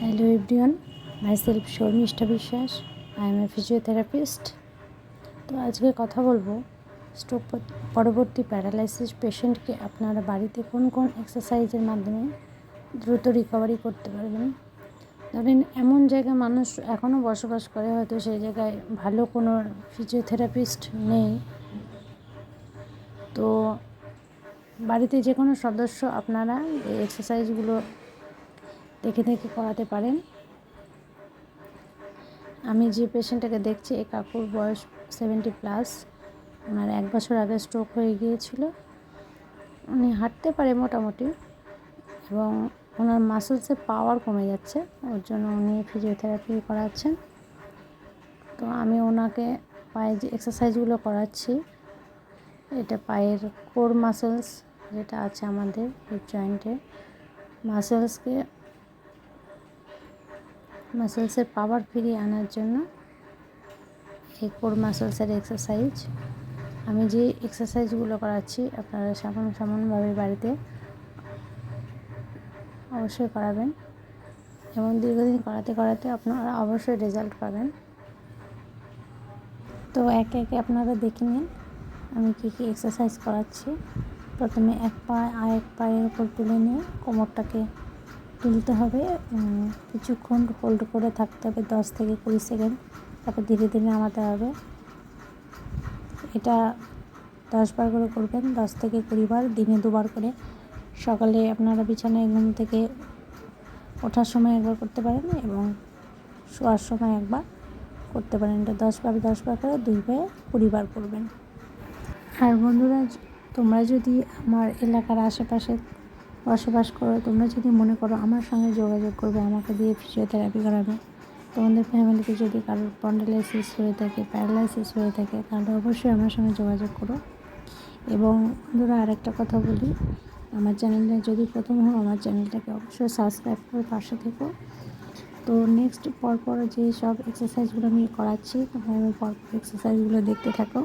Hello everyone, myself Sharmistha বিশ্বাস। I M A physiotherapist. তো আজকে কথা বলবো স্ট্রোক পরবর্তী প্যারালাইসিস পেশেন্টকে আপনারা বাড়িতে কোন কোন এক্সারসাইজের মাধ্যমে দ্রুত রিকভারি করতে পারবেন। ধরেন এমন জায়গায় মানুষ এখনও বসবাস করে, হয়তো সেই জায়গায় ভালো কোনো ফিজিওথেরাপিস্ট নেই, তো বাড়িতে যে কোনো সদস্য আপনারা এই এক্সারসাইজগুলো দেখে দেখে করাতে পারেন। আমি যে পেশেন্টটাকে দেখছি, এই কাকুর বয়স 70+। ওনার 1 বছর আগে স্ট্রোক হয়ে গিয়েছিল। উনি হাঁটতে পারে মোটামুটি, এবং ওনার মাসেলসের পাওয়ার কমে যাচ্ছে, ওর জন্য উনি ফিজিওথেরাপি করাচ্ছেন। তো আমি ওনাকে পায়ে যে এক্সারসাইজগুলো করাচ্ছি, এটা পায়ের কোর মাসেলস যেটা আছে আমাদের হিপ জয়েন্টে, মাসেলসের পাওয়ার ফিরিয়ে আনার জন্য এই কোর মাসেলসের এক্সারসাইজ। আমি যে এক্সারসাইজগুলো করাচ্ছি আপনারা সামান্যভাবে বাড়িতে অবশ্যই করাবেন, এবং দীর্ঘদিন করাতে করাতে আপনারা অবশ্যই রেজাল্ট পাবেন। তো একে একে আপনারা দেখে নিন আমি কী কী এক্সারসাইজ করাচ্ছি। প্রথমে এক পা আরেক পায়ের উপর তুলে নিয়ে কোমরটাকে তুলতে হবে, কিছুক্ষণ হোল্ড করে থাকতে হবে 10 থেকে 20 সেকেন্ড, তারপর ধীরে ধীরে নামাতে হবে। এটা 10 বার করে করবেন, 10 থেকে 20 বার, দিনে 2 বার করে। সকালে আপনারা বিছানায় ঘুম থেকে ওঠার সময় একবার করতে পারেন, এবং শোয়ার সময় একবার করতে পারেন। এটা 10 বার করে 2 পায়ে 20 বার করবেন। আর বন্ধুরা, তোমরা যদি আমার এলাকার আশেপাশে বসবাস করো, তোমরা যদি মনে করো আমার সঙ্গে যোগাযোগ করবে আমাকে দিয়ে ফিজিওথেরাপি করাবে, তোমাদের ফ্যামিলিতে যদি কারোর স্পন্ডিলাইসিস হয়ে থাকে, প্যারালাইসিস হয়ে থাকে, তাহলে অবশ্যই আমার সঙ্গে যোগাযোগ করো। এবং বন্ধুরা, আরেকটা কথা বলি, আমার চ্যানেলটা যদি প্রথম হও, আমার চ্যানেলটাকে অবশ্যই সাবস্ক্রাইব করে পাশে থেকো। তো নেক্সট পরপর যে সব এক্সারসাইজগুলো আমি করাচ্ছি, তোমরা পরপর এক্সারসাইজগুলো দেখতে থাকো।